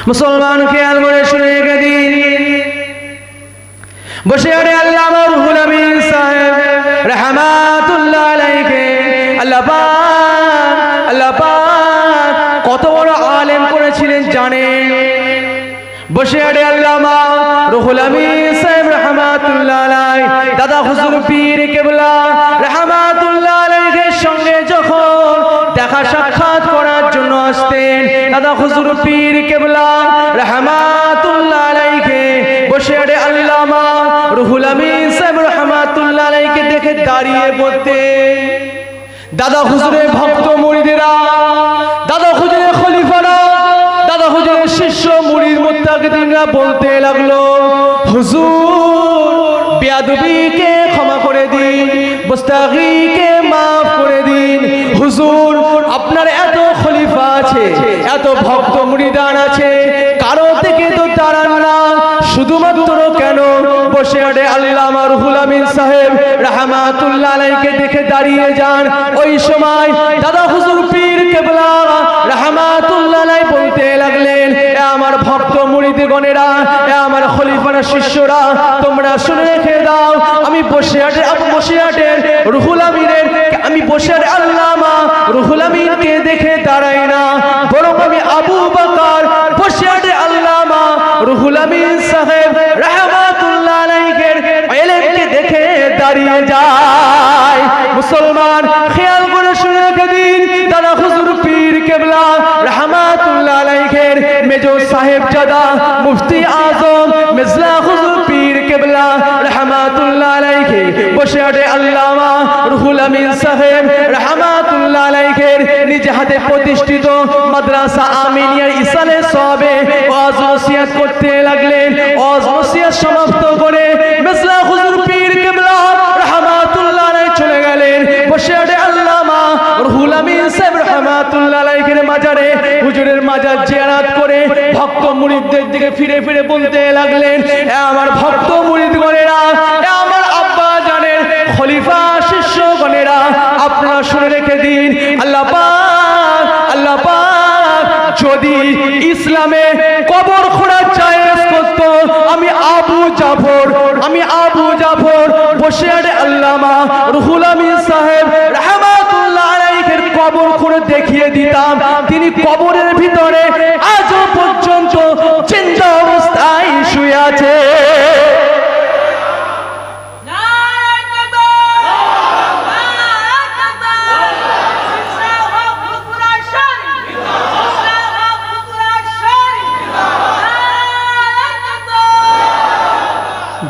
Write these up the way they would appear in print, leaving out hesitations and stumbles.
মুসলমান খেয়াল করে শুনে রেখে দিন, বসে আরে আল্লামা রুহুল আমিন সাহেব রাহমাতুল্লাহ আলাইহি আল্লাহ পাক কত বড় আলেম করেছিলেন জানেন? বসে আরে আল্লামা রুহুল আমিন সাহেব রাহমাতুল্লাহ আলাইহি দাদা হুজুর পীর কেবলা রাহমাতুল্লাহ আলাইহির সঙ্গে যখন দেখা সাক্ষাৎ করার জন্য আসতেন, দাদা হুজুর পীর কেবলা রাহমাতুল্লাহ আলাইহি বসে আরে আল্লামা রুহুল আমিন সাহেব রাহমাতুল্লাহ আলাইহিকে দেখে দাঁড়িয়ে পড়তেন। দাদা হুজুরের ভক্ত মুরিদেরা, দাদা হুজুরের খলিফারা, দাদা হুজুরের শিষ্য মুরিদ মুত্তাকিদিনরা বলতে লাগলো, হুজুর বেয়াদবিকে ক্ষমা করে দিন, মুস্তাগিকে মাফ করে দিন। হুজুর আপনার এত খলিফা আছে, এত ভক্ত মুরিদান আছে, কারো থেকে তো দাঁড়ান না, শুধুমাত্র কেন বসে আরে আল্লামা রুহুল আমিন সাহেব রাহমাতুল্লাহ আলাইহিকে দেখে দাঁড়িয়ে যান? ওই সময় দাদা হুজুর পীর কেবলা রাহমাতুল্লাহ আলাইহি বলতে লাগলেন, এ আমার ভক্ত মুরিদগণেরা, এ আমার খলিফার শিষ্যরা, তোমরা শুনে রেখে দাও, আমি বসে আটে রুহুল আমিনের, আমি বসে আটে আল্লামা রুহুল আমিনকে দেখে দাঁড়াই না, বরং আমি আবু বকর বসে আটে আল্লামা রুহুল আমিন সাহেব রাহমাতুল্লাহ আলাইহির ইলমকে দেখে দাঁড়িয়ে যায়। মুসলমান খেয়াল করে শুনে রেখে দিন, দাদা হুজুর পীর কেবলা রাহমাতুল্লাহ আলাইহির মেজো সাহেবজাদা মুফতি আজম মির্জা হুজুর পীর কেবলা রাহমাতুল্লাহ আলাইহি বসে আটে আল্লামা রুহুল আমিন সাহেব রাহমাতুল্লাহ আলাইহির নিজ হাতে প্রতিষ্ঠিত মাদ্রাসা আমিনিয়ার ইসালে সবে ওয়াজ নসিহত করতে লাগলেন। ওয়াজ নসিহত সমাপ্ত করে মির্জা হুজুর পীর কেবলা রাহমাতুল্লাহ আলাইহি চলে গেলেন। বসে আটে আল্লামা রুহুল আমিন সাহেব রাহমাতুল্লাহ আলাইহির মাজারে হুজুরের মাজার জিয়ারত করে ভক্ত মুরিদদের দিকে ফিরে ফিরে বলতে লাগলেন, এ আমার ভক্ত মুরিদগণেরা, এ আমার আব্বা জানের খলিফা শিষ্যগণেরা, আপনারা শুনে রেখে দিন, আল্লাহ পাক যদি ইসলামে কবর খোঁড়া জায়েজ করত, আমি আবু জাফর বসে আটে আল্লামা রুহুল আমিন সাহেব রাহমাতুল্লাহ আলাইহির কবর খুঁড়ে দেখিয়ে দিতাম। তিনি কবরের ভিতরে আজও পর্যন্ত জিন্দা অবস্থায় শুয়ে আছে।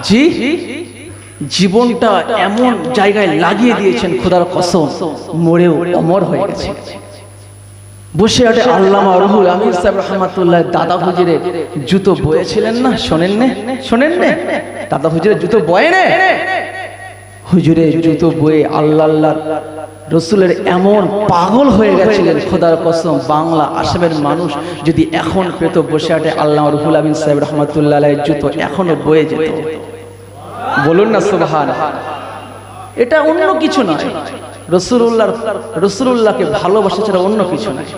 জি, জীবনটা এমন জায়গায় লাগিয়ে দিয়েছেন, খোদার কসম মরেও অমর হয়ে গেছে। বসে আটে আল্লামা রুহুল আমিন সাহেব রাহমাতুল্লাহ দাদা হুজুরের জুতো বয়েছিলেন না? শোনেন না দাদা হুজুরের জুতো বয়ে না, হুজুরের জুতো বয়ে আল্লাহ রসুলের এমন পাগল হয়ে গেছিলেন, খোদার কসম বাংলা আসামের মানুষ যদি এখন পেত বসে আটে আল্লামা রুহুল আমিন সাহেব রাহমাতুল্লাহ আলাইহির জুতো এখনো বয়ে যেত। বলুন না সুবহানাল্লাহ। এটা অন্য কিছু নয়, রসুলুল্লাহকে ভালোবাসা ছাড়া অন্য কিছু নয়।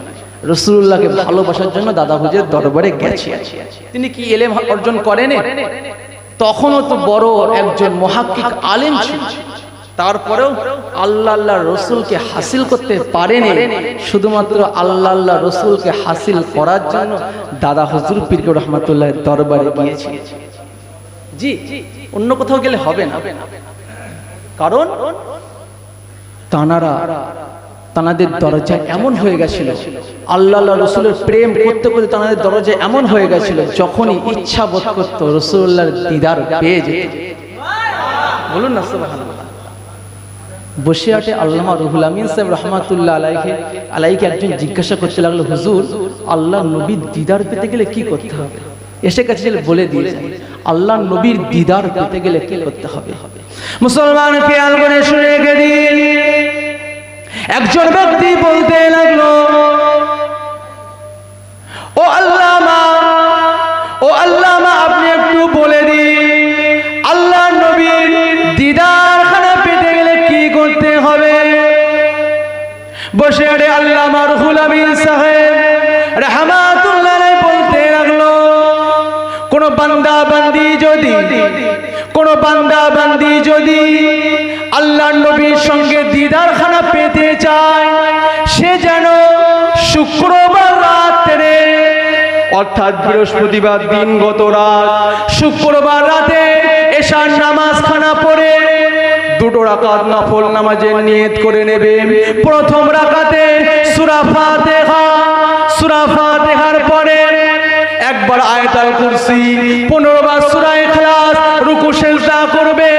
রসুলুল্লাহকে ভালোবাসার জন্য দাদা হুজুর দরবারে গেছে। তিনি কি ইলম অর্জন করেন? তখনও তো বড় একজন মুহাক্কিক আলেম ছিল, তারপরেও আল্লাহ রসুলকে হাসিল করতে পারেনি। শুধুমাত্র আল্লাহ রসুলকে হাসিল করার জন্য দাদা হুজুর পীর রহমাতুল্লাহ দরবারে গিয়েছে। জি, অন্য কোথাও গেলে হবে না, কারণ তানাদের দরজা এমন হয়ে গেছিল, আল্লাহ রসুলের প্রেম করতে করতে তানাদের দরজা এমন হয়ে গেছিল, যখনই ইচ্ছা বোধ করতো রসুল্লাহর দিদার পেয়ে যেত। বলুন না সুবহানাল্লাহ। বসে আটে আল্লামা রুহুল আমিন সাহেব রাহমাতুল্লাহ আলাইহিকে একজন জিজ্ঞাসা করতে লাগলো, হুজুর আল্লাহ নবীর দিদার পেতে গেলে কি করতে হবে? এসে কাছে বলে দিয়েছেন আল্লাহ নবীর দিদার পেতে গেলে কি করতে হবে। মুসলমান খেয়াল করে শুনে রেখে দিন, একজন ব্যক্তি বলতে লাগলো, ও আল্লামা আপনি একটু বলে দিন আল্লাহ নবীর দিদার খানা পেতে গেলে কি করতে হবে? বসে আটে আল্লামা রুহুল আমিন সাহেব রাহমাতুল্লাহ আলাইহি বলতে লাগলো, বান্দা বান্দি যদি আল্লাহর নবীর সঙ্গে দিদারখানা পেতে চায়, সে যেন শুক্রবার রাতে অর্থাৎ বৃহস্পতিবার দিন গত রাত শুক্রবার রাতে এশার নামাজ খানা পড়ে 2 রাকাত নফল নামাজের নিয়ত করে নেবে। প্রথম রাকাতে সূরা ফাতিহার পরে একবার আয়াতুল কুরসি, 15 বার সূরা ইখলাস, রুকু সিজদা করবে।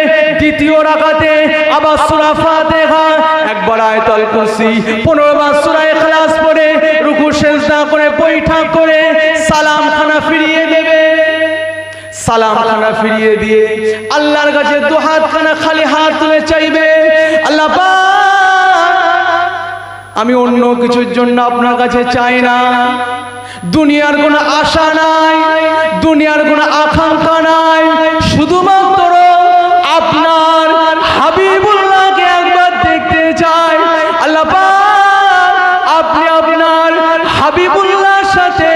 দ্বিতীয় রাকাতে আবার সূরা ফাতিহা, একবার আয়াতুল কুরসি, 15 বার সূরা ইখলাস পড়ে রুকু সিজদা করে বৈঠক করে সালাম খানা ফিরিয়ে দেবে। সালাম খানা ফিরিয়ে দিয়ে আল্লাহর কাছে দুহাত খানা খালি হাত তুলে চাইবে, আল্লাহ পাক, আমি অন্য কিছুর জন্য আপনার কাছে চাই না, দুনিয়ার কোনো আশা নাই, দুনিয়ার কোনো আকাঙ্ক্ষা নাই, শুধুমাত্র আপনার হাবিবুল্লাহকে একবার দেখতে চাই। আল্লাহ পাক, আপনি আপনার হাবিবুল্লাহর সাথে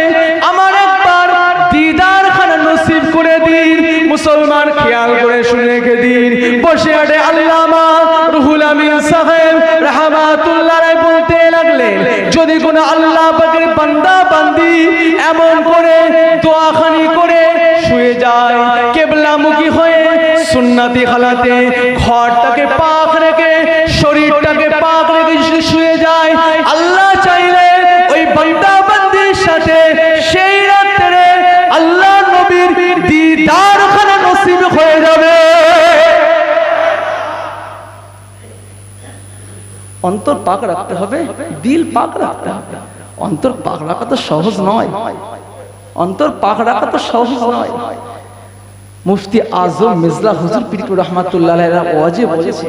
আমার একবার দিদার খানা নসিব করে দিন। মুসলমান খেয়াল করে শুনে রেখে দিন। বসে আটে আল্লামা রুহুল আমিন সাহেব রাহমাতুল্লাহ আলাইহি বলতে লাগলেন, যদি কোনো আল্লাহ পাকের বান্দা বান্দি এমন করে দোয়াখানি করে শুয়ে যায় কিবলামুখী হয়ে সুন্নতি হালাতে, ঘরটাকে পাক রেখে শরীরটাকে পাক রেখে শুয়ে যায়, আল্লাহ চাইলে ওই বান্দা বান্দির সাথে সেই রাতে আল্লাহ নবীর দিদার খানা নসিব হয়ে যাবে। অন্তর পাক রাখতে হবে, দিল পাক রাখতে হবে। অন্তর পাক রাখা তো সহজ নয়, অন্তর পাক রাখা তো সহজ নয়। মুফতি আজম মির্জা হুজুর পীর রহমাতুল্লাহ আলাইহি ওয়াজে বলেছে,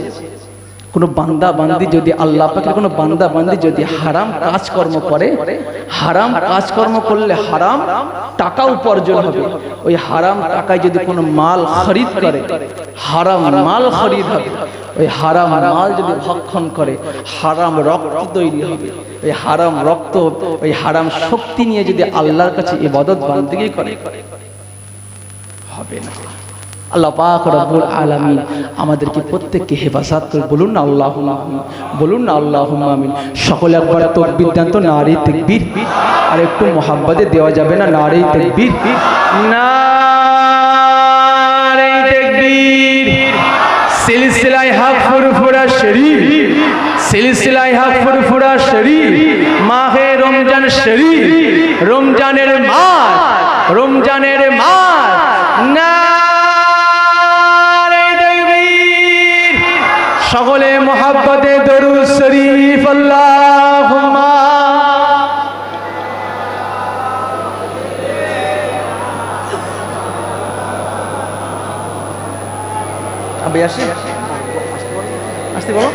কোনো বান্দা বান্দি যদি আল্লাহ পাকের কোনো বান্দা বান্দি যদি হারাম কাজকর্ম করে, হারাম কাজকর্ম করলে হারাম টাকা উপার্জন হবে, ওই হারাম টাকায় যদি কোনো মাল খরিদ করে, হারাম মাল খরিদ হবে, ওই হারাম মাল যদি ভক্ষণ করে হারাম রক্ত তৈরি হবে, ওই হারাম রক্ত ওই হারাম শক্তি নিয়ে যদি আল্লাহর কাছে ইবাদত বান্দেগি করে হবে না। আল্লাহ পাক রব্বুল আলামিন আমাদেরকে প্রত্যেককে হেফাজত করে। বলুন না আল্লাহুম্মা আমিন, বলুন না আল্লাহুম্মা আমিন। সকলে একবার তাকবীর দেন তো, নারে তাকবীর। আর একটু মোহাব্বতে দেওয়া যাবে না, নারে তাকবীর, নারে তাকবীর। সিলসিলায়ে হক ফুরফুরা শরীফ, সিলসিলায়ে হক ফুরফুরা শরীফ, মাহে রমজান শরীফ, রমজানের মাস, রমজানের মাস, সকলে মোহাব্বতে দরুদ শরীফ আল্লাহুম্মা। আবে আসি আসতে বলো,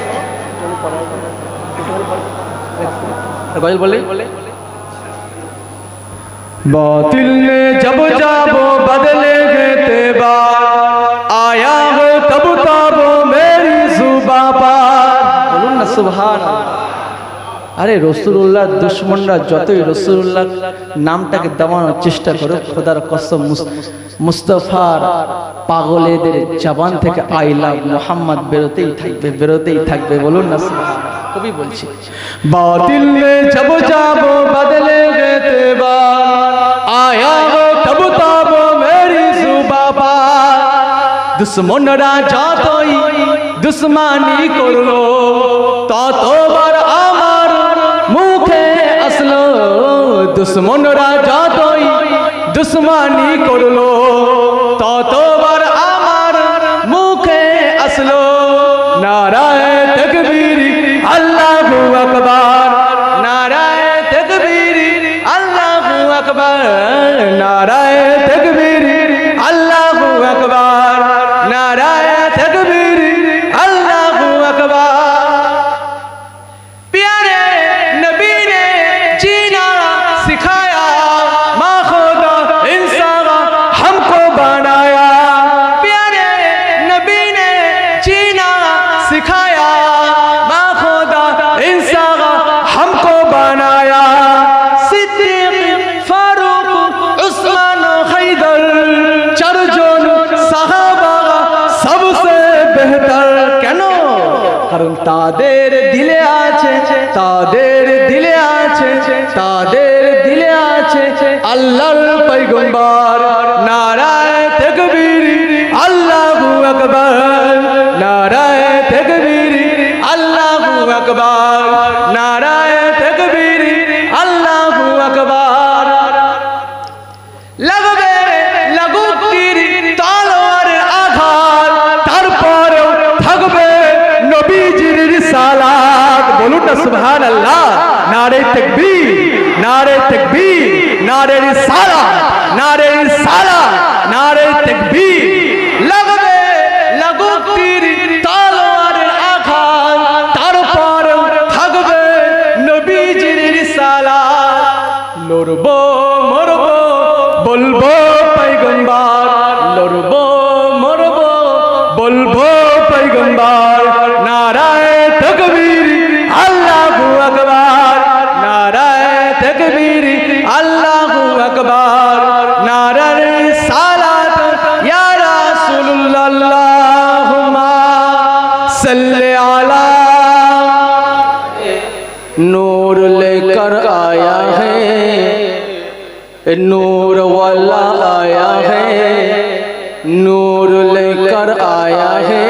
গজল বলে, बातिल ने जब जब बदले एतबार आया है तब तब मेरी जुबां पर। बोलून ना सुभान अल्लाह। আরে রাসূলুল্লাহর দুশমনরা যতই রাসূলুল্লাহ নামটাকে দমানোর চেষ্টা করে, খোদার কসম মুস্তাফার পাগলেদের জবান থেকে আই লাভ মুহাম্মদ বেরোতেই থাকবে, বেরোতেই থাকবে। বলুন না সুবহান। কবি বলছে, বাতিল নে জব জব বদলে এতবার আয়া হো তব তব মেরি जुबां पर। দুশমনরা যতই দুশমনি করলো ততবার আমার মুখে আসলো, দুশমনরা যতই দুশমনি করলো ততবার আমার মুখে আসলো। নারায়ে তাকবীর আল্লাহু আকবার, নারায়ে তাকবীর আল্লাহু আকবার, নারায়ে তাকবীর আল্লাহু আকবার, নারায়ে তাকবীর আল্লাহু আকবার। प्यारे नबी ने जीना सिखाया, माँ खुदा इंसान हमको তাদের দিলে আছে, তাদের দিলে আছে, তাদের দিলে আছে আল্লাহর পয়গম্বর। নারায়ে তাকবীর আল্লাহু আকবার, নারায়ে তাকবীর আল্লাহু আকবার, নারায়ে তাকবীর আল্লাহু আকবার। লাগবে লাগুক তীর তলোয়ারের আঘাত, তারপরেও থাকবে নবীজির রিসালাত। বলুন না সুবহানাল্লাহ। নারে তাকবীর, নারে তাকবীর, নারে রিসালাত, নারে রিসালাত, নারে তাকবীর। লাগবে লাগুক তীর তলোয়ারের আঘাত, তারপরেও থাকবে নবীজির রিসালাত। লড়বো মরবো বলবো পয়গম্বর, লড়বো মরবো বলবো পয়গম্বর। নারায়ে তাকবীর আল্লাহু আকবার, নারায়ে তাকবীর আল্লাহু আকবার, নারায়ে রিসালাত ইয়া রাসূলুল্লাহ। আল্লাহুম্মা সাল্লি আলা। नूर लेकर आया है, नूर वाला आया है, नूर लेकर आया है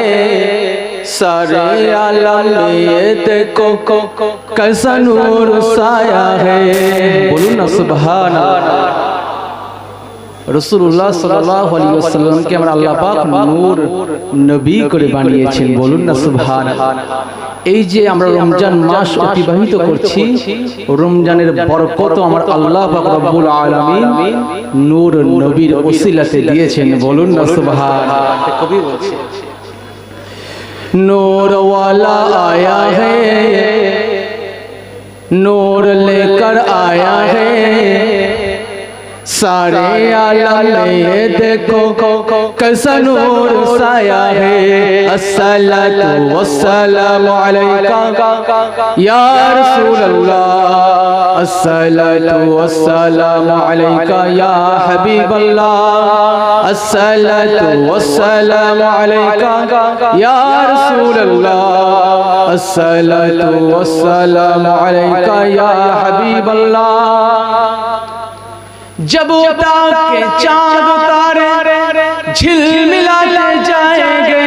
सारे आलम में। ये देखो कैसा नूर साया है। बोलूं ना सुभान अल्लाह। রাসূলুল্লাহ সাল্লাল্লাহু আলাইহি ওয়াসাল্লামকে আমরা আল্লাহ পাক নূর নবী করে বানিয়েছেন। বলুন না সুবহানাল্লাহ। এই যে আমরা রমজান মাস অতিবাহিত করছি, রমজানের বরকত আমার আল্লাহ পাক রব্বুল আলামিন নূর নবীর ওসিলাতে দিয়েছেন। বলুন না সুবহানাল্লাহ। কবি বলছে নূর ওয়ালা আয়া है, नूर लेकर आया है सारे आलम में। ये देखो कैसा नूर साया है। अस्सलातु वस्सलामु अलैका या रसूल अल्लाह, अस्सलातु वस्सलामु अलैका या हबीब अल्लाह, अस्सलातु वस्सलामु अलैका या रसूल अल्लाह, अस्सलातु वस्सलामु अलैका या हबीब अल्लाह। जब उता के चांद तारे झिलमिलाते जाएंगे,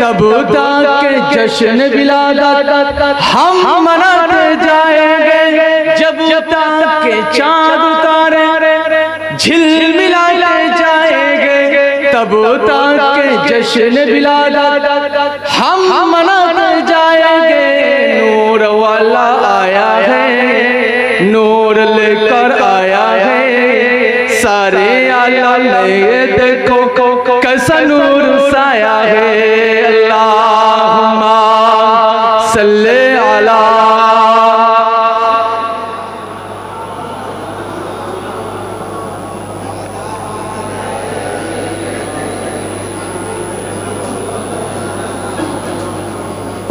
तब उता के जश्न विलादत हम मनाते जाएंगे। जब उता के चांद तारे झिलमिलाते जाएंगे, तब उता के जश्न विलादत हम मनाते जाएंगे। नूर वाला आया है, नूर लेकर आया है सारे आलम में। ये देखो कैसा नूर साया है। अल्लाहुम्मा सल्ले अला।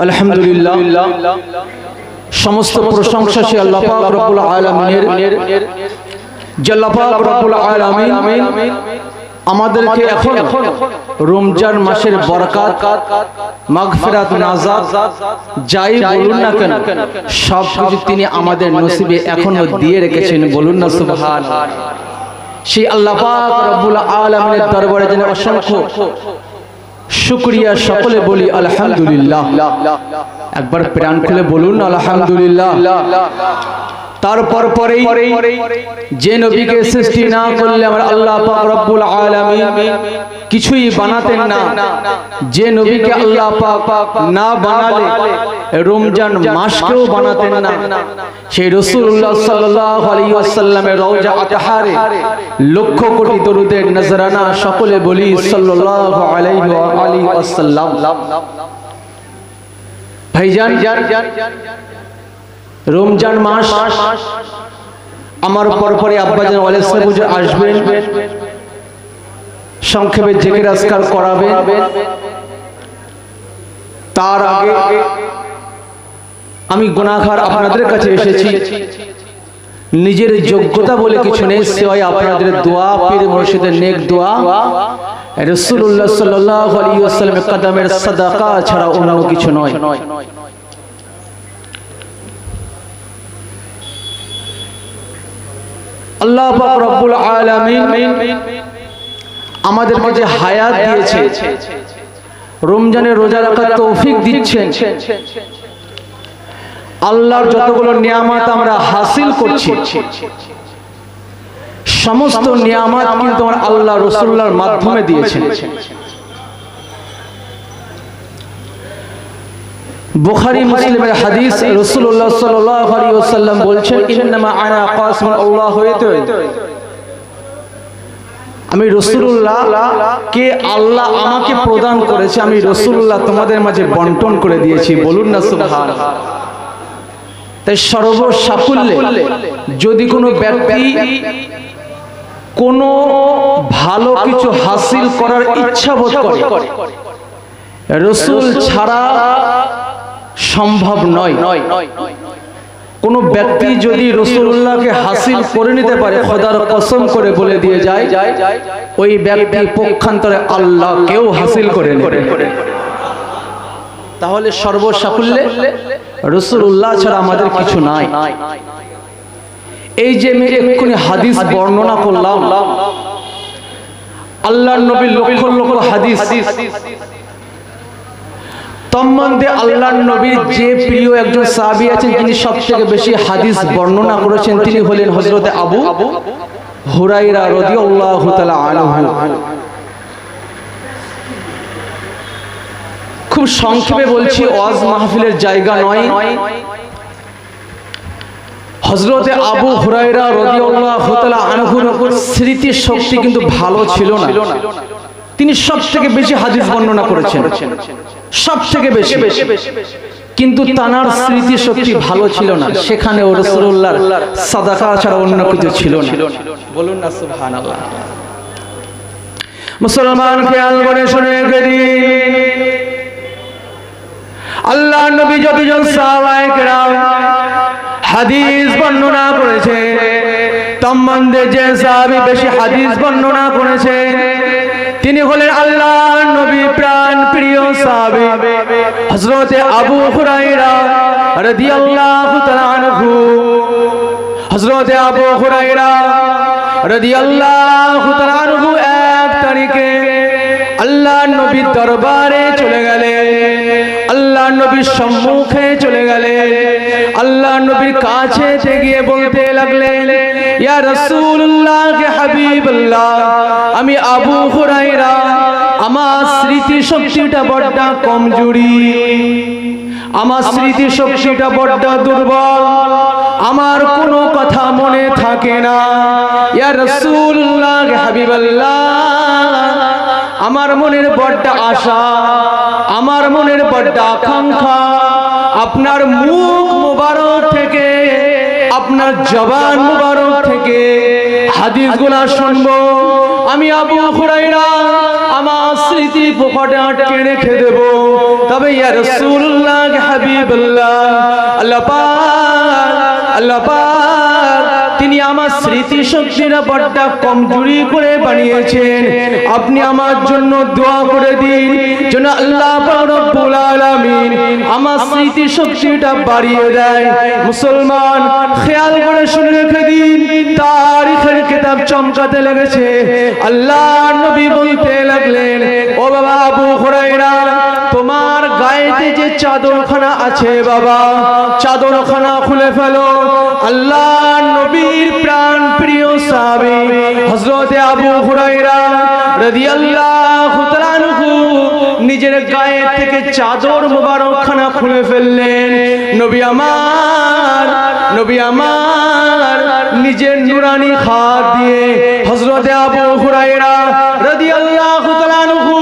আলহামদুলিল্লাহ, সমস্ত প্রশংসা সে আল্লাহ পাক রব্বুল আলামিনের। যে আল্লাহ পাক রব্বুল আলামিন আমাদেরকে এখন রমজান মাসের বরকত, মাগফিরাত, নাজাত যাই বলুন না কেন সব কিছু তিনি আমাদের নসিবে এখনো দিয়ে রেখেছেন। বলুন না সুবহানাল্লাহ। সেই আল্লাহ পাক রব্বুল আলামিনের দরবারে যেন অসংখ্য শুকরিয়া। সকলে বলি আলহামদুলিল্লাহ। একবার প্রাণ খুলে বলুন আলহামদুলিল্লাহ। তারপর পরেই যে নবীকে সৃষ্টি না করলে আমার আল্লাহ পাক রব্বুল আলামিন কিছুই বানাতেন না, যে নবীকে আল্লাহ পাক না বানালে রমজান মাসকেও বানাতেন না, সেই রাসূলুল্লাহ সাল্লাল্লাহু আলাইহি ওয়াসাল্লামের রওজা আতহারে লক্ষ কোটি দরুদের নজরানা। সকলে বলি সাল্লাল্লাহু আলাইহি ওয়াসাল্লাম। ভাইজান, রমজান মাস আমার পরপরে আব্বাজান ওয়ালেদ সাহেব হুজুর আসবেন, সংক্ষেপে জিকির আজকার করাবেন। তার আগে আমি গুনাহগার আপনাদের কাছে এসেছি। নিজের যোগ্যতা বলে কিছু নেই, সিওয়াই আপনাদের দোয়া, পীর মুর্শিদের নেক দোয়া, রাসূলুল্লাহ সাল্লাল্লাহু আলাইহি ওয়াসাল্লামের কদমের সাদাকা ছাড়া অন্য কিছু নয়। আল্লাহ পাক রব্বুল আলামিন আমাদেরকে যে হায়াত দিয়েছে, রমজানের রোজা রাখার তৌফিক দিচ্ছেন, আল্লাহর যতগুলো নিয়ামত আমরা হাসিল করছি, সমস্ত নিয়ামত কিন্তু আমার আল্লাহ রাসূলুল্লাহর মাধ্যমে দিয়েছেন। বুখারী মুসলিমের হাদিস, রাসূলুল্লাহ সাল্লাল্লাহু আলাইহি ওয়াসাল্লাম বলছেন, ইন্নামা আনা কাসিমুন আল্লাহু ইয়াতাই, আমি রাসূলুল্লাহ কে আল্লাহ আমাকে প্রদান করেছে, আমি রাসূলুল্লাহ তোমাদের মাঝে বন্টন করে দিয়েছি। বলুন না সুবহানাল্লাহ। তাই সর্বসাকুল্যে যদি কোনো ব্যক্তি কোনো ভালো কিছু হাসিল করার ইচ্ছা বোধ করে, রাসূল ছাড়া সম্ভব নয়। কোন ব্যক্তি যদি রাসূলুল্লাহকে হাসিল করে নিতে পারে, খোদার কসম করে বলে দিয়ে যায়, ওই ব্যক্তি পক্ষান্তরে আল্লাহকেও হাসিল করে নেবে। তাহলে সর্বসাকুল্যে রাসূলুল্লাহ ছাড়া আমাদের কিছু নাই। এই যে আমি এক্ষুনি হাদিস বর্ণনা করলাম, আল্লাহর নবীর লক্ষ লক্ষ হাদিস, তন্মধ্যে আল্লাহর নবীর যে প্রিয় একজন সাহাবী আছেন যিনি সবথেকে বেশি হাদিস বর্ণনা করেছেন, তিনি হলেন হযরত আবু হুরায়রা রাদিয়াল্লাহু তাআলা আনহু। খুব সংক্ষেপে বলছি, ওয়াজ মাহফিলের জায়গা নয়। হযরত আবু হুরায়রা রাদিয়াল্লাহু তাআলা আনহুর স্মৃতি শক্তি কিন্তু ভালো ছিল না। তিনি সবথেকে বেশি হাদিস বর্ণনা করেছেন, সবথেকে বেশি, কিন্তু তার স্মৃতি শক্তি ভালো ছিল না। সেখানে রাসূলুল্লাহর সাদাকা ছাড়া অন্য কিছু ছিল না। বলুন না সুবহানাল্লাহ। মুসলমান খেয়াল করে শুনে গেলি, আল্লাহর নবী যতজন সাহাবায়ে কেরাম হাদিস বর্ণনা করেছে, তার মধ্যে যে সাহাবী বেশি হাদিস বর্ণনা করেছে তিনি হলেন আল্লাহর নবীর প্রাণ প্রিয় সাহাবী হযরত আবু হুরায়রা রাদিয়াল্লাহু তাআলা আনহু। হযরত আবু হুরায়রা রাদিয়াল্লাহু তাআলা আনহু এক তারিখে আল্লাহর নবীর দরবারে চলে গেলেন, আল্লাহর নবীর সম্মুখে চলে গেলেন, আল্লাহর নবীর কাছে গিয়ে বলতে লাগলেন, ইয়া রাসূলুল্লাহ, কে হাবিবাল্লাহ, আমি আবু হুরায়রা, আমার স্মৃতি শক্তিটা বড় কমজোরি, আমার স্মৃতি শক্তিটা বড় দুর্বল, আমার কোনো কথা মনে থাকে না। ইয়া রাসূলুল্লাহ, কে হাবিবাল্লাহ, আমার মনের বড় আশা, আমার মনের বড় আকাঙ্ক্ষা আপনার মুখ মুবারক থেকে, আপনার জবান মুবারক থেকে হাদিসগুলো শুনবো। আমি আবু হুরায়রা আমার স্মৃতি পকেটে আটকে রেখে দেব। তবে ইয়া রাসূলুল্লাহ, হাবিবাল্লাহ, আল্লাহ পাক, আল্লাহ পাক তিনি আমার স্মৃতি শক্তিটা বড় কমজোরি করে বানিয়েছেন। আপনি আমার জন্য দোয়া করে দিন যেন আল্লাহ পাক রব্বুল আলামিন আমার স্মৃতি শক্তিটা বাড়িয়ে দেয়। মুসলমান খেয়াল করে শুনে রেখে দিন, তারিখের কিতাব চমকাতে লেগেছে। আল্লাহর নবী বলতে লাগলেন, ও বাবা আবু হুরায়রা, তোমার গায়েতে যে চাদরখানা আছে বাবা, চাদরখানা খুলে ফেলো। আল্লাহর নবীর প্রাণ প্রিয় সাহাবী হযরত আবু হুরায়রা রাদিয়াল্লাহু তাআলা আনহু নিজের গায়ে থেকে চাদর মোবারকখানা খুলে ফেললেন। নবী আমার, নবী আমার নিজের নুরানি হাত দিয়ে হযরত আবু হুরায়রা রাদিয়াল্লাহু তাআলা আনহু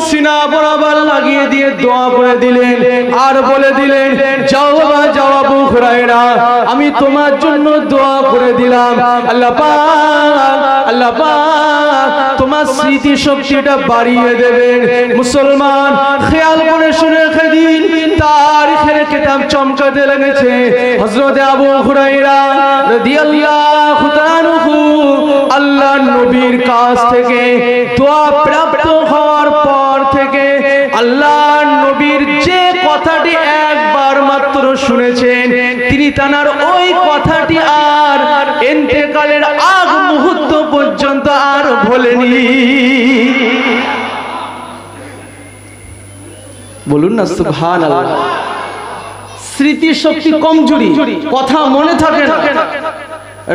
সিনা বরাবর লাগিয়ে দিয়ে দোয়া করে দিলেন, আর বলে দিলেন, যাও বাবা যাও আবু হুরায়রা, আমি তোমার জন্য দোয়া করে দিলাম। আল্লাহ পাক, আল্লাহ পাক তোমার স্মৃতি শক্তিটা বাড়িয়ে দেবেন। মুসলমান খেয়াল করে শুনে রেখে দিন, তারিখের কিতাব চমকাতে লেগেছে। হযরত আবু হুরায়রা রাদিয়াল্লাহু তাআলা আনহু আল্লাহর নবীর কাছ থেকে দোয়া প্রাপ্ত হওয়ার পর থেকে আল্লাহর নবীর যে কথাটি একবার মাত্র শুনেছেন, তিনি তার ওই কথাটি আর ইন্তেকালের আগ ভোলেনি। বলুন না সুবহানাল্লাহ। স্মৃতি শক্তি কমজোরি, কথা মনে থাকে না।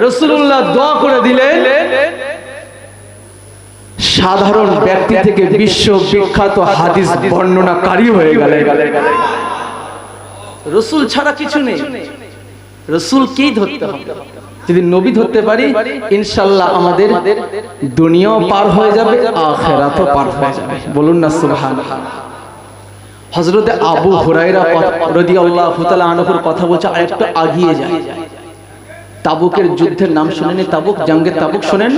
রাসূলুল্লাহ দোয়া করে দিলেন, সাধারণ ব্যক্তি থেকে বিশ্ব বিখ্যাত হাদিস বর্ণনাকারী হয়ে গেলেন। রাসূল ছাড়া কিছু নেই, রাসূলকেই ধরতে হবে। যদি নবী ধরতে পারি ইনশাআল্লাহ আমাদের দুনিয়াও পার হয়ে যাবে, আখিরাতও পার হয়ে যাবে। বলুন না সুবহানাল্লাহ। হযরত আবু হুরায়রা রাদিয়াল্লাহু তাআলা আনহুর কথা বলছে, আরেকটু আগিয়ে যায়। তাবুকের যুদ্ধের নাম শুনেনি? তাবুক, জঙ্গে তাবুক শোনেন?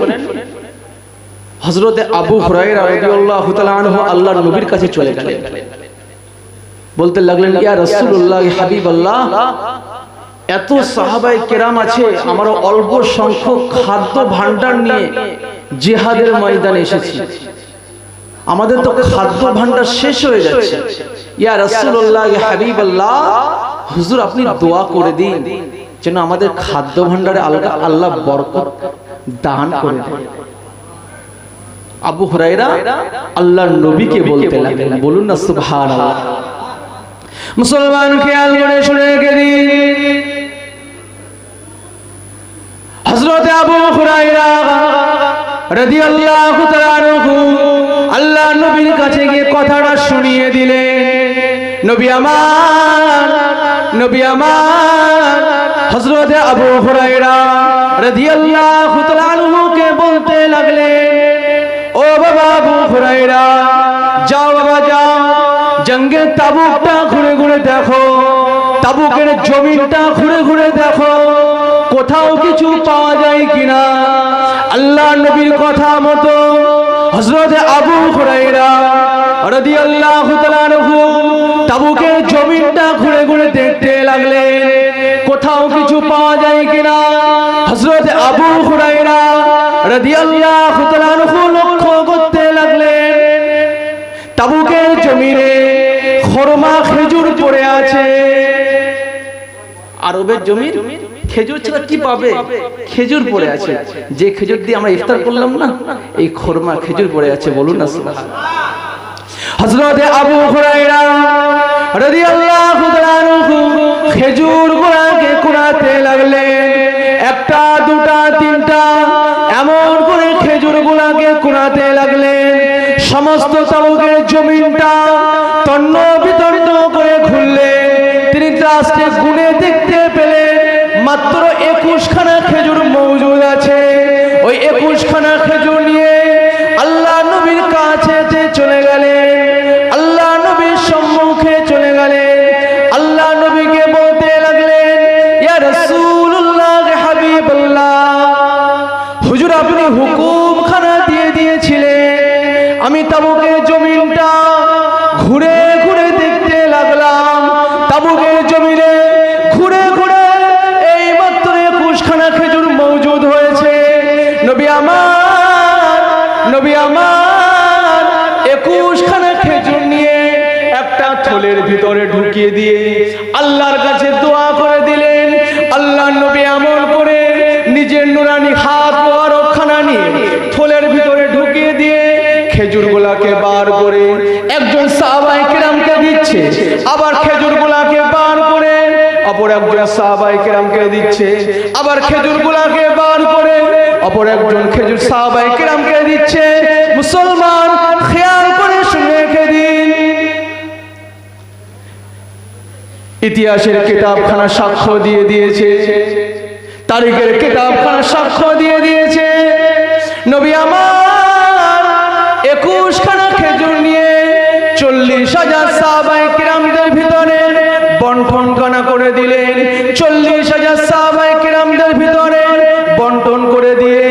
হযরত আবু হুরায়রা রাদিয়াল্লাহু তাআলা আনহু আল্লাহর নবীর কাছে চলে গেলেন, বলতে লাগলেন, ইয়া রাসূলুল্লাহ, হাবিবাল্লাহ, এত সাহাবায়ে কেরাম আছে, আমরা অল্প সংখ্যক খাদ্য ভান্ডার নিয়ে জিহাদের ময়দানে এসেছি, আমাদের তো খাদ্য ভান্ডার শেষ হয়ে যাচ্ছে। ইয়া রাসূলুল্লাহ, হাবিবাল্লাহ, হুজুর আপনি দোয়া করে দিন যেন আমাদের খাদ্য ভান্ডারে আল্লাহ বরকত দান করে দেন। আবু হুরায়রা আল্লাহর নবীকে বলতে লাগলেন। বলুন না সুবহানাল্লাহ। মুসলমান খেয়াল করে শুনে রেখে দিন, হযরত আবু হুরায়রা রাদিয়াল্লাহু তাআলা আনহু আল্লাহর নবীর কাছে গিয়ে কথাটা শুনিয়ে দিলেন। নবী আমার, নবী আমার, হযরত আবু হুরায়রা রাদিয়াল্লাহু তাআলা আনহুকে বলতে লাগলেন, ও বাবা আবু হুরায়রা, যাও বাবা যাও, জঙ্গে তাবুকটা ঘুরে ঘুরে দেখো, তাবুকের জমিনটা ঘুরে ঘুরে দেখো, কোথাও কিছু পাওয়া যায় কিনা। আল্লাহ নবীর কথা মতো হযরত আবু হুরায়রা রাদিয়াল্লাহু তাআলা আনহু তাবুকের জমিনটা ঘুরে ঘুরে দেখতে লাগলেন, কোথাও কিছু পাওয়া যায় কিনা। হযরত আবু হুরায়রা রাদিয়াল্লাহু তাআলা আনহু লক্ষ্য করতে লাগলেন, তাবুকের জমিনে খরমা খেজুর পড়ে আছে। আরবের জমির খেজুর ছাড়া কি পাবে? খেজুর পড়ে আছে, যে খেজুর দিয়ে আমরা ইফতার করলাম না, এই খরমা খেজুর পড়ে আছে। বলুন না সুবহানাল্লাহ। হযরত আবু হুরায়রা রাদিয়াল্লাহু তাআলা আনহু খেজুর গুলাকে কুড়াতে লাগলেন, একটা দুটা তিনটা এমন করে খেজুর গুলাকে কুড়াতে লাগলেন। সমস্ত তাবুকের জমিনটা তন্ন বিতর্ণ করে খুললেন। তিনি আজকে গুনে দেখতে পেলেন মাত্র 21 খানা খেজুর মজুদ আছে। ওই 21 খানা খেজুর নিয়ে আল্লাহ নবীর কাছে চলে গেলেন, আল্লাহ নবীর সম্মুখে চলে গেলেন। আল্লাহ নবীকে বলতে লাগলেন, ইয়া রাসূলুল্লাহ, হাবিবাল্লাহ, হুজুর আপনি হুকুম খানা দিয়ে দিয়েছিলেন, আমি তাবুকের জমিনটা ঘুরে ঘুরে দেখতে লাগলাম। তাবুকের জমিনে ঘুরে ঘুরে এই মাত্র 21 খানা খেজুর মজুদ হয়েছে। নবী আমার, নবী আমার, 21 খানা খেজুর নিয়ে একটা থলের ভিতরে ঢুকিয়ে দিয়ে আল্লাহর কাছে দোয়া করে দিলেন। আল্লাহ নবী এমন করে নিজের নুরানি হাত মোবারকখানা নিয়ে থলের ভিতরে ঢুকিয়ে দিয়ে খেজুরগুলাকে বার করে একজন সাহাবায়ে কেরামকে দিচ্ছে, আবার খেজুরগুলাকে বার করে অপর একজন সাহাবায়ে কেরামকে দিচ্ছে, আবার খেজুরগুলাকে বার করে অপর একজন খেজুর সাহাবায়ে কেরামকে দিচ্ছে। মুসলমান খেয়াল করে শুনে রেখে দিন, ইতিহাসের কিতাবখানা সাক্ষ্য দিয়ে দিয়েছে, তারিখের কিতাবখানা সাক্ষ্য দিয়ে দিয়েছে, নবী আমার 21 খানা খেজুর নিয়ে 40,000 সাহাবায়ে কেরামদের ভিতরে বন্টন কানা করে দিলেন। 40,000 সাহাবায়ে কেরামদের ভিতরে বন্টন করে দিয়ে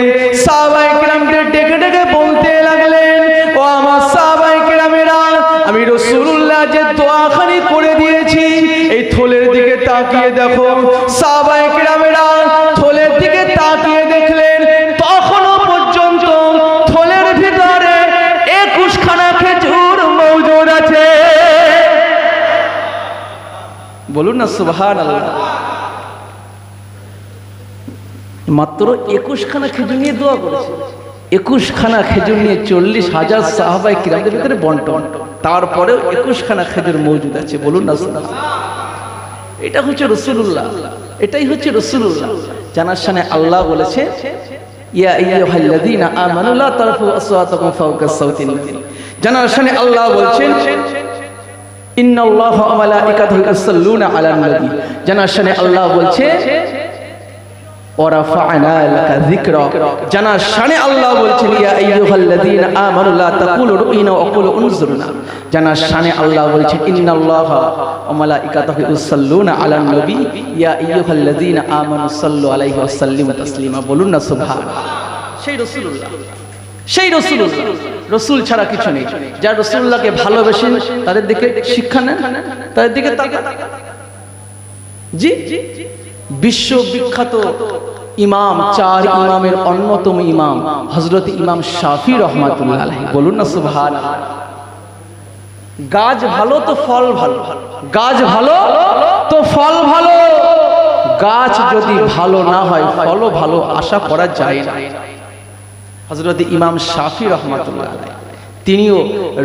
সাহাবায়ে কেরামদের ডেকে ডেকে বলতে লাগলেন, ও আমার সাহাবায়ে কেরামেরা, আমি রাসূলুল্লাহ যে দোয়াখানি করে দিয়েছি এই থলের দিকে তাকিয়ে দেখো। সাহাবায়ে কেরামেরা থলের দিকে তাকিয়ে দেখলেন, তখনও পর্যন্ত থলের ভিতরে 21 খানা খেজুর মজুদ আছে। বলুন না সুবহানাল্লাহ। মাত্র 21 খানা খেজুর নিয়ে দোয়া করেছে। 21খানা খেজুর নিয়ে 40,000 সাহাবায়ে কিরামদের ভিতরে বন্টন, তারপরেও 21খানা খেজুর মজুদ আছে। বলুন না সুবহানাল্লাহ। এটা হচ্ছে রাসূলুল্লাহ, এটাই হচ্ছে রাসূলুল্লাহ জানার শানে আল্লাহ বলেছে ইয়া আইয়ুহাল্লাযীনা আমানু লা তারফু আসওয়াতাকুম ফাওকা সাওতিন নবী। জানার শানে আল্লাহ বলছেন ইন্নাল্লাহা ওয়া মালাইকাতাহু ইউসাল্লুনা আলান নবী। জানার শানে আল্লাহ বলছে ওয়া রাফা'না লাকা যিকরা। জানার শানে আল্লাহ বলছেন ইয়া আইয়ুহাল্লাযীনা আমানু লা তাকুলু রুইনা ওয়া কুলু উনজুরনা। জানার শানে আল্লাহ বলছেন ইন্নাল্লাহা ওয়া মালাইকাতাহু ইউসাল্লুনা আলান নবী ইয়া আইয়ুহাল্লাযীনা আমানু সাল্লু আলাইহি ওয়া সাল্লিমু তাসলিমা। বলুন না সুবহানাল্লাহ। সেই রাসূলুল্লাহ, সেই রাসূলুল্লাহ, রাসূল ছাড়া কিছু নেই। যারা রাসূলুল্লাহকে ভালোবাসেন তাদের দিকে শিক্ষা নেন, তাদের দিকে তাকান। জি, বিশ্ববিখ্যাত ইমাম, 4 ইমামের অন্যতম ইমাম হযরত ইমাম শাফি রাহমাতুল্লাহ আলাইহি। বলুন না সুবহানাল্লাহ। গাছ ভালো তো ফল ভালো, গাছ ভালো তো ফল ভালো। গাছ যদি ভালো না হয় ফলও ভালো আশা করা যায় না। হযরত ইমাম শাফি রাহমাতুল্লাহ আলাইহি তিনিও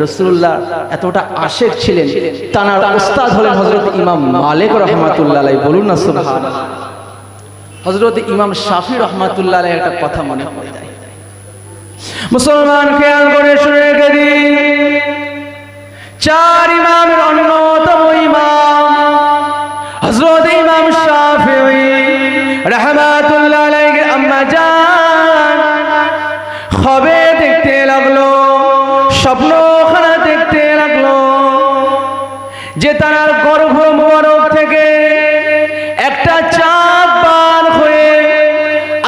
রাসূলুল্লাহ এতটা আশিক ছিলেন, তার উস্তাদ হলেন হযরত ইমাম মালিক রাহমাতুল্লাহ আলাইহি। বলুন না সুবহানাল্লাহ। হযরত ইমাম শাফি রাহমাতুল্লাহ আলাইহি একটা কথা মনে পড়ে যায়। মুসলমান খেয়াল করে শুনে রেখে দিন, 4 ইমামের অন্যতম ইমাম হযরত ইমাম শাফিঈ রাহমাতুল্লাহ আলাইহি আম্মা জান খবে দেখতে লাগলো, স্বপ্নখানা দেখতে লাগলো যে তার গর্ভ মোবারক থেকে একটা চাঁদ বার হয়ে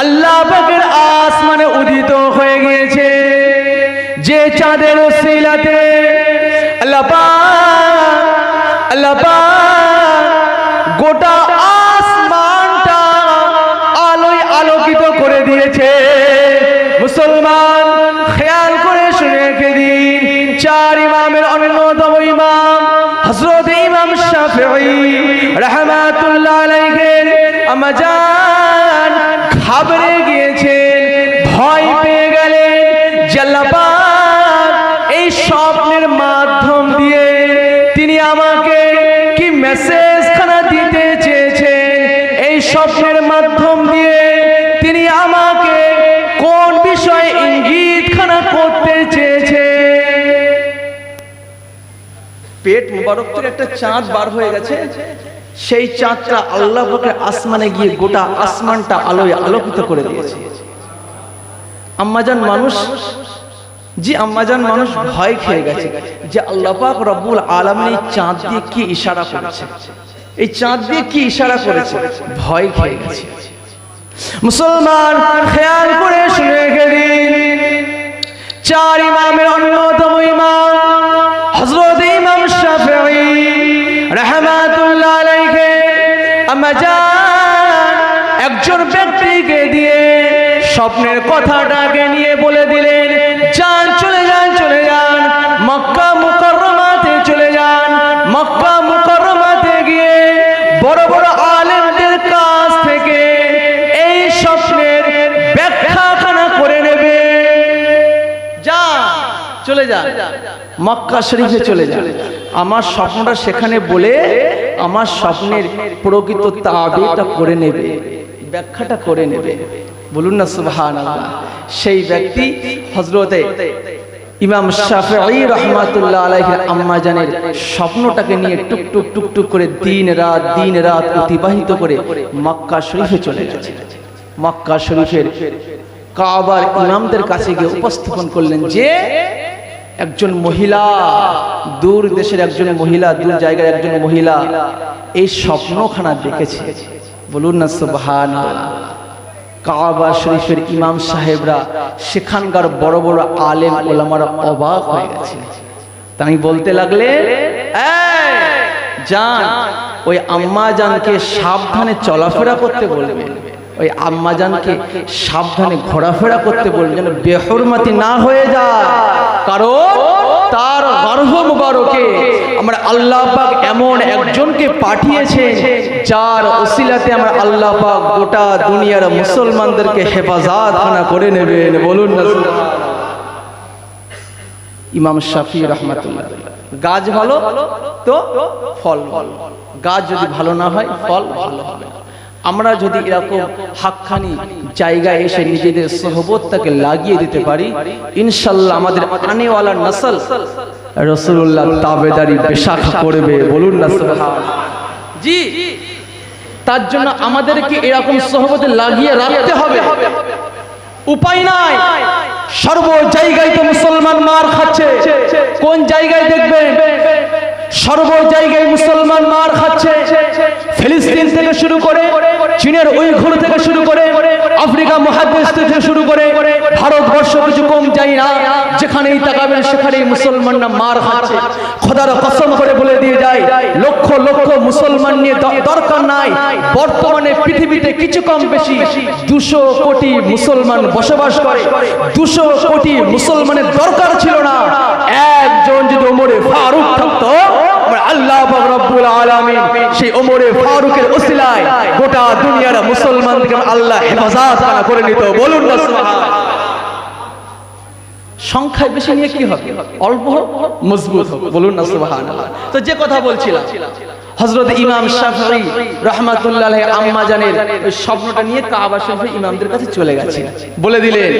আল্লাহ পাকের আসমানে উদিত হয়ে গিয়েছে। যে চাঁদের ওসিলাতে আল্লাহ পাক গোটা আসমানটা আলোয় আলোকিত করে দিয়েছে। মুসলমান খেয়াল করে শুনে রেখে দিন, 4 ইমামের অন্যতম ইমাম হযরত ইমাম শাফিঈ রাহমাতুল্লাহ আলাইহি আম্মা জান ঘাবড়ে গিয়েছেন, ভয় পেয়ে গেলেন যে আল্লাহ পাক এই স্বপ্নের মাধ্যম দিয়ে তিনি আমাকে কি মেসেজ খানা দিতে চেয়েছেন, এই স্বপ্নের মাধ্যম দিয়ে তিনি আমাকে কোন বিষয়ে ইঙ্গিত খানা করতে চেয়েছে। পেট মুবারক থেকে একটা চাঁদ বার হয়ে গেছে, সেই চাঁদটা আল্লাহ পাকের আসমানে গিয়ে গোটা আসমানটা আলোয় আলোকিত করে দিয়েছে। আম্মাজান মানুষ, জি আম্মাজান মানুষ ভয় খেয়ে গেছে যে আল্লাহ পাক রব্বুল আলামিন এই চাঁদ দিয়ে কি ইশারা করেছে, এই চাঁদ দিয়ে কি ইশারা করেছে, ভয় খেয়ে গেছে। মুসলমান খেয়াল করে শুনে রেখে দিন, 4 ইমামের অন্যতম ইমাম হযরত ইমাম শাফিঈ রাহমাতুল্লাহ আলাইহি আম্মা জান একজন ব্যক্তিকে দিয়ে স্বপ্নের কথাটাকে নিয়ে বলে দিলেন, যান চলে যান, চলে যান মক্কা মুকাররমাতে চলে যান। মক্কা মুকাররমাতে গিয়ে বড় বড় আলেমদের কাছ থেকে এই স্বপ্নের ব্যাখ্যাখানা করে নেবে। যান চলে যান মক্কা শরীফে চলে যান, আমার স্বপ্নটা সেখানে বলে আমার স্বপ্নের প্রকৃত তাবিরটা করে নেবে, ব্যাখ্যাটা করে নেবে। বলুন না সুবহানাল্লাহ। সেই ব্যক্তি হযরতে ইমাম শাফিঈ রাহমাতুল্লাহ আলাইহি আম্মা জানের স্বপ্নটাকে নিয়ে টুকটুক টুকটুক করে দিন রাত অতিবাহিত করে মক্কা শরীফে চলে গেছে। মক্কা শরীফের কাবার ইমামদের কাছে গিয়ে উপস্থাপন করলেন যে একজন মহিলা, দূর দেশের একজন মহিলা, দূর জায়গার একজন মহিলা এই স্বপ্নখানা দেখেছে। বলুন না সুবহানাল্লাহ। কাবা শরীফের ইমাম সাহেবরা, সেখানকার বড় বড় আলেম ওলামারা অবাক হয়ে গেছে। তাই বলতে লাগলে, এই জান ওই আম্মা জানকে সাবধানে চলাফেরা করতে বলবেন, ওই আম্মা জানকে সাবধানে ঘোরাফেরা করতে বলবেন যেন বেহুরমতি না হয়ে যায়। কারণ তার গর্ভ মুবারকে আমরা আল্লাহ পাক এমন একজনকে পাঠিয়েছেন যার ওসিলাতে আমরা আল্লাহ পাক গোটা দুনিয়ার মুসলমানদেরকে হেফাজত খানা করে নেবেন। বলুন না ইমাম শাফি রাহমাতুল্লাহ। গাছ ভালো তো ফল ভালো, গাছ যদি ভালো না হয় ফল ভালো হবে না। আমরা যদি এরকম হাক্কানি জায়গায় এসে নিজেদের সোহবতটাকে লাগিয়ে দিতে পারি, ইনশাআল্লাহ আমাদের আনেওয়ালা নসল রাসূলুল্লাহ তাবেদারি বেশাখা করবে। বলুন না সুবহানাল্লাহ। জি, তার জন্য আমাদেরকে এরকম সোহবতে লাগিয়ে রাখতে হবে, উপায় নাই। সর্ব জায়গায় তো মুসলমান মার খাচ্ছে। কোন জায়গায় দেখবেন সর্ব জায়গায় মুসলমান মার খাচ্ছে। ফিলিস্তিন থেকে শুরু করে, চীনের উইঘুর থেকে শুরু করে, আফ্রিকা মহাদেশ থেকে শুরু করে ভারতবর্ষ কিছু কম যায় না। যেখানেই তাকাবেন সেখানেই মুসলমানরা মার খাচ্ছে। খোদার কসম করে বলে দিয়ে যায়, লক্ষ লক্ষ মুসলমান নিয়ে দরকার নাই। বর্তমানে পৃথিবীতে কিছু কম বেশি 200 কোটি মুসলমান বসবাস করে। 200 কোটি মুসলমানের দরকার ছিল না। একজন যদি ওমরে ফারুক থাকতো, আল্লাহ পাক রব্বুল আলামিন সেই ওমরে ফারুকের ওসিলায় গোটা দুনিয়ার মুসলমানদেরকে আল্লাহ হেফাজত করে নিত। বলুন না সুবহানাল্লাহ। সংখ্যায় বেশি নিয়ে কি হবে? অল্প মজবুত হবে। বলুন না সুবহানাল্লাহ। তো যে কথা বলছিলাম, হযরত ইমাম শাফিঈ রাহমাতুল্লাহ আলাইহি আম্মা জানের ওই স্বপ্নটা নিয়ে কাবা শরীফে ইমামদের কাছে চলে গেছে। বলে দিলেন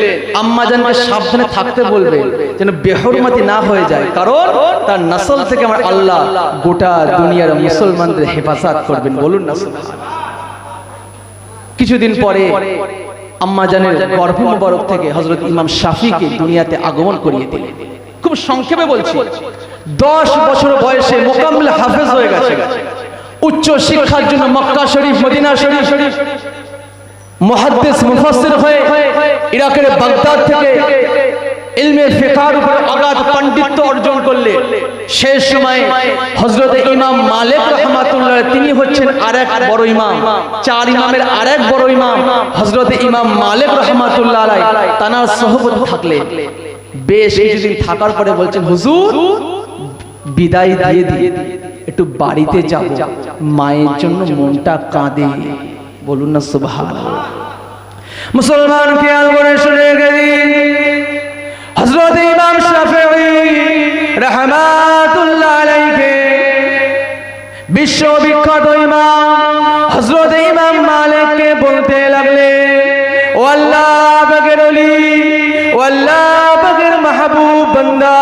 আম্মা জানকে সাবধানে থাকতে বলবেন যেন বেহরমতি না হয়ে যায়, কারণ তার নসল থেকে আমার আল্লাহ গোটা দুনিয়ার মুসলমানদের হেফাজত করবেন। বলুন না সুবহানাল্লাহ। কিছুদিন পরে আম্মা জানের গর্ভ মুবারক থেকে হযরত ইমাম শাফিঈকে দুনিয়াতে আগমন করিয়ে দিলেন। খুব সংক্ষেপে বলছি, 10 বছর বয়সে মুকাম্মিল হাফেজ হয়ে গেছে। উচ্চ শিক্ষার জন্য মক্কা শরীফ, মদিনা শরীফ, মুহাদ্দিস মুফাসসির হয়ে ইরাকের বাগদাদ থেকে ইলমে ফিকহের উপর অগাধ পাণ্ডিত্য অর্জন করলে শেষ সময় হযরত ইমাম মালিক রাহমাতুল্লাহ তিনি হচ্ছেন আরেক বড় ইমাম। 4 ইমামের আরেক বড় ইমাম হযরত ইমাম মালিক রাহমাতুল্লাহ আলাইহি তানার সোহবত থাকলে বেশ কিছুদিন থাকার পরে বলছেন, হুজুর বিদায় দিয়ে একটু বাড়িতে যাব, মায়ের জন্য মনটা কাঁদে। বলুন না সুবহানাল্লাহ। মুসলমান খেয়াল করে শুনে গেলেন, হযরত ইমাম শাফিঈ রাহমাতুল্লাহ আলাইহি বিশ্ববিখ্যাত ইমাম হযরত ইমাম মালিককে বলতে লাগলেন, ও আল্লাহ পাকের ওলি, ও আল্লাহ পাকের মাহবুব বান্দা,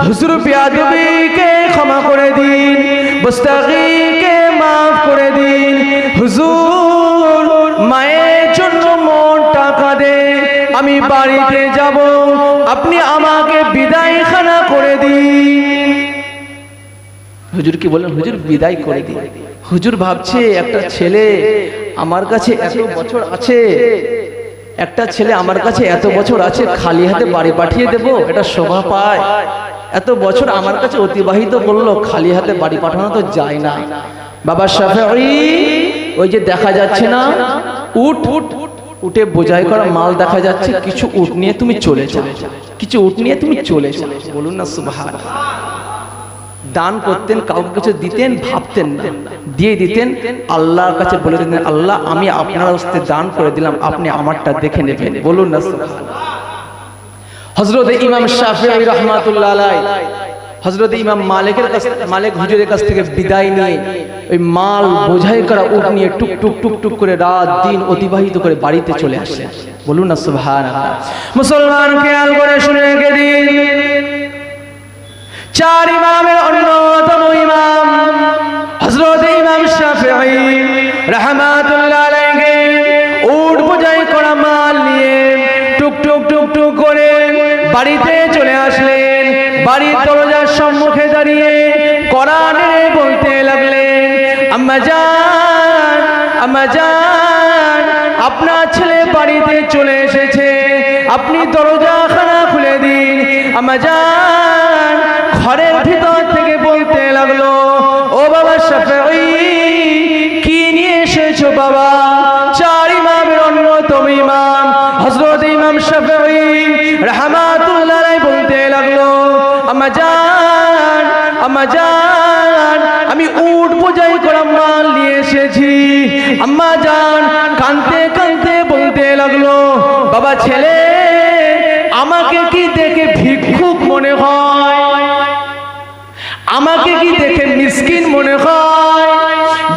হুজুর বেয়াদবিকে ক্ষমা করে দিন, মুস্তাগীকে মাফ করে দিন। হুজুর মায়ের জন্য মনটা কাঁদে, আমি বাড়িতে যাব, আপনি আমাকে বিদায়খানা করে দিন। হুজুর কি বলেন? হুজুর বিদায় করে দিন। হুজুর ভাবছে একটা ছেলে আমার কাছে এত বছর আছে, একটা ছেলে আমার কাছে এত বছর আছে, খালি হাতে বাড়ি পাঠিয়ে দেব? এটা শোভা পায়? এত বছর আমার কাছে অতিবাহিত করলো, খালি হাতে বাড়ি পাঠানো তো যায় না। বাবা শাফিঈ ওই যে দেখা যাচ্ছে না উট, উটে বোঝাই করা মাল দেখা যাচ্ছে, কিছু উট নিয়ে তুমি চলে যাও, কিছু উট নিয়ে তুমি চলে যাও। বলুন না সুবহানাল্লাহ। দান করতেন, কাউকে কিছু দিতেন, ভাবতেন না, দিয়ে দিতেন। আল্লাহর কাছে বলে দিতেন, আল্লাহ আমি আপনার হস্তে দান করে দিলাম, আপনি আমারটা দেখে নেবেন। বলুন না সুবহানাল্লাহ। হযরত ইমাম শাফিঈ রাহমাতুল্লাহ আলাইহি হযরত ইমাম মালিক হুজুরের কাছ থেকে বিদায় নিয়ে ওই মাল বোঝাই করা উট নিয়ে টুক টুক টুক টুক করে রাত দিন অতিবাহিত করে বাড়িতে চলে আসলেন। বলুন না সুবহানাল্লাহ। মুসলমান খেয়াল করে শুনে গেলেন, 4 ইমামের অন্যতম ইমাম হযরত ইমাম শাফিঈ রাহমাতুল্লাহ আলাইহি উট বোঝাই করা মাল নিয়ে টুক টুক টুক টুক করে বাড়িতে চলে আসলেন। বাড়ির দরজার সম্মুখে দাঁড়িয়ে কোরআন বলতে লাগলেন, আম্মা জান, আম্মা জান, আপনার ছেলে বাড়িতে চলে এসেছে, আপনি দরজাখানা খুলে দিন। আম্মা জান ঘরের ভিতর থেকে বলতে লাগলো, ও বাবা শাফিঈ কি নিয়ে এসেছো বাবা? 4 ইমামের অন্যতম ইমাম হযরত ইমাম শাফিঈ রাহমাতুল্লাহ আলাইহি বলতে লাগলো, আম্মা জান, আম্মা জান, আমি উট বোঝাই করা মাল নিয়ে এসেছি। আম্মা জান কাঁদতে কাঁদতে বলতে লাগলো, বাবা ছেলে আমাকে কি দেখে ভিক্ষুক মনে হয়? আমাকে কি দেখে মিসকিন মনে হয়?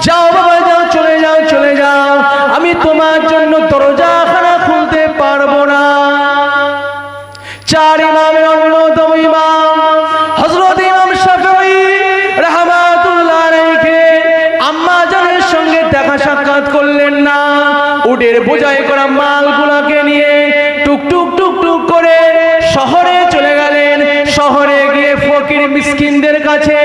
যাও বাবা যাও, চলে যাও, চলে যাও, আমি তোমার জন্য দরজাখানা খুলতে পারবো না। চার ইমামের অন্যতম ইমাম হযরত ইমাম শাফিঈ রাহমাতুল্লাহ আলাইহি আম্মা জানের সঙ্গে দেখা সাক্ষাৎ করলেন না। উটের বোঝাই করা মালগুলোকে নিয়ে টুকটুক টুকটুক করে শহরে চলে গেলেন। শহরে গিয়ে ফকির মিসকিনদের কাছে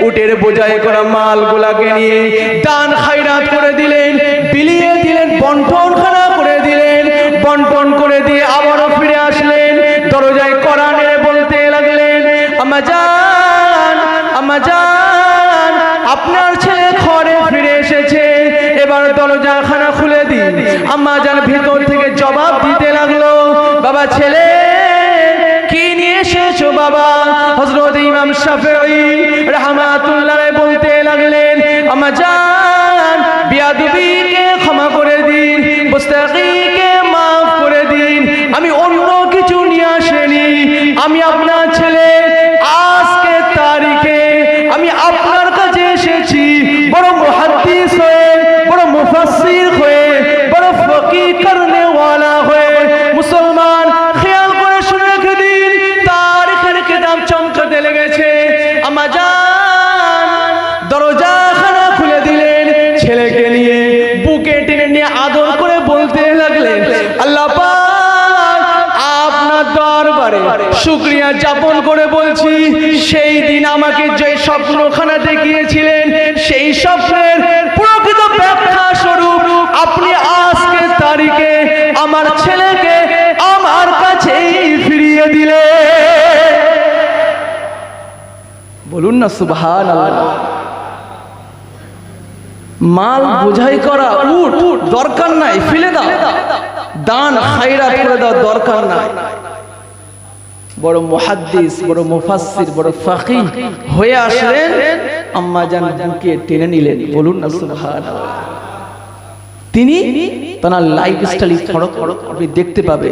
উটের বোঝাই করা মালগুলোকে নিয়ে দান খায়রাত করে দিলেন, বিলিয়ে দিলেন, বন্টনখানা করে দিলেন। বন্টন করে দিয়ে আবারও ফিরে আসলেন, দরজায় কড়া নেড়ে বলতে লাগলেন, আম্মা জান, আম্মা জান, আপনার ছেলে ঘরে ফিরে এসেছে, এবার দরজাখানা খুলে দিন। আম্মা জান ভিতর থেকে জবাব দিতে লাগলো, বাবা ছেলে কি নিয়ে এসেছো বাবা? হযরত ইমাম শাফিঈ রাহমাতুল্লাহ আলাইহি বলতে লাগলেন, আম্মা জান বিয়াদবিকে ক্ষমা করে দিন, মুস্তাকিকে মাফ করে দিন, আমি অন্য কিছু নিয়ে আসিনি। আমি আপনার ছেলে, আজকে তারিখে আমি আপনার কাছে এসেছি বড় মুহাদ্দিস হয়ে, বড় মুফাসসির হয়ে, বড় ফকিহ করনে ওয়ালা হয়ে। মুসলমান খেয়াল করে শুনে রেখে দিন, তারিখের কিতাব চমকাতে লেগেছে। আম্মা জান দরজাখানা খুলে দিলেন, ছেলেকে নিয়ে বুকে টেনে নিয়ে আদর করে বলতে লাগলেন, আল্লাহ পাক আপনার দরবারে শুকরিয়া যাপন করে বলছি, সেই দিন আমাকে যে স্বপ্নখানা দেখিয়েছিলেন, সেই স্বপ্নের প্রকৃত ব্যাখ্যা স্বরূপ আপনি আজকে তারিখে আমার ছেলেকে আমার কাছেই ফিরিয়ে দিলেন। বলুন না সুবহানাল্লাহ। মাল বোঝাই করা উট দরকার নাই, ফেলে দাও, দান খায়রাত করে দাও, দরকার নাই। বড় মুহাদ্দিস, বড় মুফাসসির, বড় ফাকিহ হয়ে আসলেন, আম্মা জান বুকে টেনে নিলেন। বলুন না সুবহানাল্লাহ। তিনি তার লাইফস্টাইল ফরক আপনি দেখতে পাবে,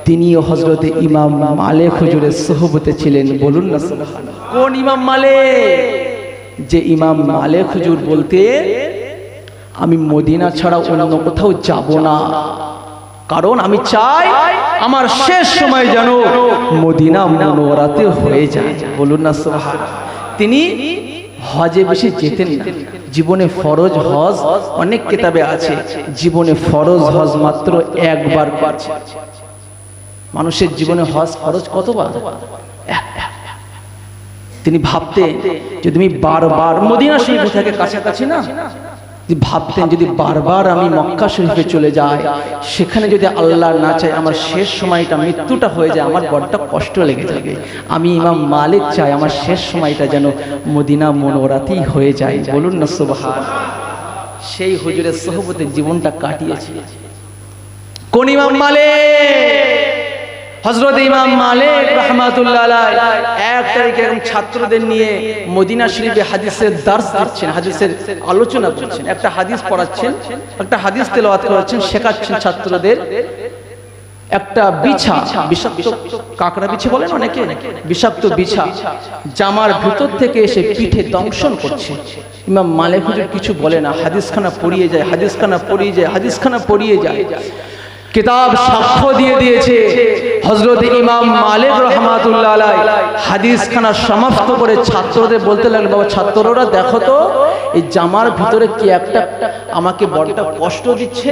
তিনিও হযরতে ইমাম মালিক হুজুরের সোহবতে ছিলেন। বলুন না সুবহানাল্লাহ। কোন ইমাম মালিক? যে ইমাম মালিক হুজুর বলতে, আমি মদিনা ছাড়া অন্য কোথাও যাব না, কারণ আমি চাই আমার শেষ সময় যেন মদিনা মুনওয়ারাতে হয়ে যায়। বলুন না সুবহানাল্লাহ। তিনি হজে বেশি যেতেন না, জীবনে ফরজ হজ অনেক কিতাবে আছে, জীবনে ফরজ হজ মাত্র একবার করেছে। মানুষের জীবনে হজ ফরজ কতবার? তিনি ভাবতেন যদি আমি বারবার মদিনা শরীফ থেকে কাছাকাছি না, ভাবতেন যদি বারবার আমি মক্কা শরীফে চলে যাই, সেখানে যদি আল্লাহ না চায় আমার শেষ সময়টা মৃত্যুটা হয়ে যায়, আমার বড়টা কষ্ট লেগে যাবে। আমি ইমাম মালিক চাই আমার শেষ সময়টা যেন মদিনা মুনওয়ারাতেই হয়ে যায়। বলুন না সুবহানাল্লাহ। সেই হুজুরের সোহবতে জীবনটা কাটিয়েছি। কোন ইমাম মালিক? হযরত ইমাম মালিক রাহমাতুল্লাহ আলাইহি এক তারিখে এরকম ছাত্রদের নিয়ে মদিনা শরীফে হাদিসের দার্স দিচ্ছেন, হাদিসের আলোচনা করছেন, একটা হাদিস পড়াচ্ছেন, একটা হাদিস তেলাওয়াত করাচ্ছেন, শেখাচ্ছেন ছাত্রদের। একটা বিছা, বিষাক্ত কাকড়া বিছা বলেন অনেকে, বিষাক্ত বিছা জামার ভিতর থেকে এসে পিঠে দংশন করছে। ইমাম মালিক হুজুর কিছু বলে না, হাদিসখানা পড়িয়ে যায়, হাদিসখানা পড়িয়ে যায়, হাদিসখানা পড়িয়ে যায়। কিতাব সাক্ষ্য দিয়ে দিয়েছে, হযরত ইমাম মালিক রাহমাতুল্লাহ আলাইহি হাদিসখানা সমাপ্ত করে ছাত্রদের বলতে লাগলেন, বাবা ছাত্ররা দেখো তো এই জামার ভিতরে কি একটা আমাকে বড়টা কষ্ট দিচ্ছে।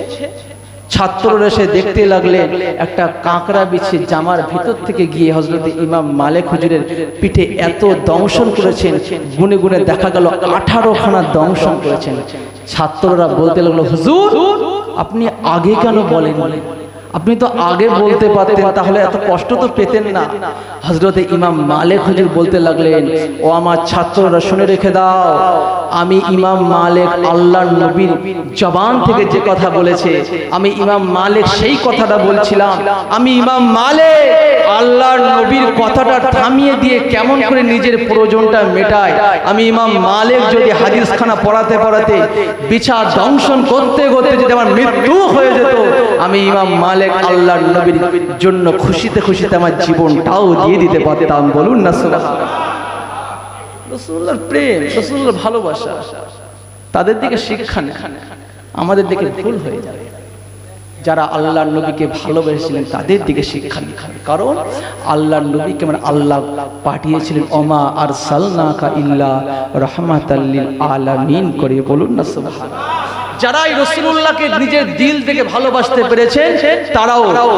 ছাত্ররা এসে দেখতে লাগলেন একটা কাঁকড়া বিছে জামার ভিতর থেকে গিয়ে হযরত ইমাম মালিক হুজুরের পিঠে এত দংশন করেছেন, গুনে গুনে দেখা গেল 18খানা দংশন করেছেন। ছাত্ররা বলতে লাগলো, হুজুর আপনি আগে কেন বলেন? আপনি তো আগে বলতে পারতেন, তাহলে এত কষ্ট তো পেতেন না। হযরত ইমাম মালিক হুজুর বলতে লাগলেন, ও আমার ছাত্ররা শুনে রেখে দাও, আমি ইমাম মালিক আল্লাহর নবীর জবান থেকে যে কথা বলেছে, আমি ইমাম মালিক সেই কথাটা বলছিলাম। আমি ইমাম মালিক আল্লাহর নবীর কথাটা থামিয়ে দিয়ে কেমন করে নিজের প্রয়োজনটা মেটায়। আমি ইমাম মালিক যদি হাদিসখানা পড়াতে পড়াতে বিচার দংশন করতে করতে যদি আমার মৃত্যু হয়ে যেত, আমি ইমাম মালিক আল্লাহর নবীর জন্য খুশিতে খুশিতে আমার জীবনটাও দিয়ে দিতে পারতাম। বলুন না সুবহানাল্লাহ। রাসূলুল্লাহর প্রেম, রাসূলুল্লাহর ভালোবাসা, তাদের দিকে শিক্ষা নেন, আমাদের দিকে ভুল হয়ে যাবে। যারা আল্লাহর নবীকে ভালোবেসেছিলেন তাদের দিকে শিক্ষা নেন, কারণ আল্লাহর নবীকে মানে আল্লাহ পাঠিয়েছিলেন ওমা আরসালনাকা ইল্লা রাহমাতাল লিল আলামিন করে। বলুন না সুবহানাল্লাহ। যারা এই রাসূলুল্লাহকে নিজের দিল থেকে ভালোবাসতে পেরেছেন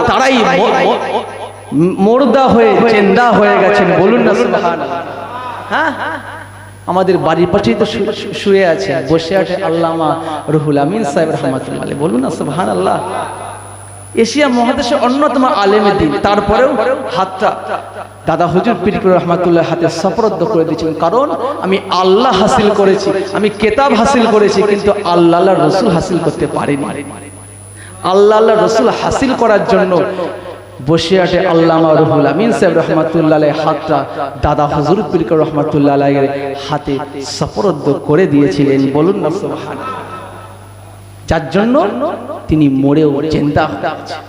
তারাই মুর্দা হয়ে জিন্দা হয়ে গেছেন। বলুন না সুবহানাল্লাহ। হ্যাঁ, আমাদের বাড়ির পাশেই তো শুয়ে আছে, বসে আছে আল্লামা রুহুল আমিন সাহেব রহমাতুল্লাহ আলাইহি। বলুন না সুবহানাল্লাহ। এশিয়া মহাদেশের অন্যতম আলেম দ্বীন, তারপরেও হাতটা দাদা হুজুর পীর রহমাতুল্লাহ হাতে সফরদ্ধ করে দিয়েছিলেন, কারণ আমি আল্লাহ হাসিল করেছি, আমি কিতাব হাসিল করেছি, কিন্তু আল্লাহর রাসূল হাসিল করতে পারিনি। আল্লাহর রাসূল হাসিল করার জন্য বসে আছে আল্লামা রুহুল আমিন সাহেব রহমাতুল্লাহ আলাইহি হাতটা দাদা হুজুর পীর রহমাতুল্লাহ আলাইহির হাতে সফরদ্ধ করে দিয়েছিলেন। বলুন না সুবহানাল্লাহ। যার জন্য তিনি মরেও জিন্দা হয়েছেন।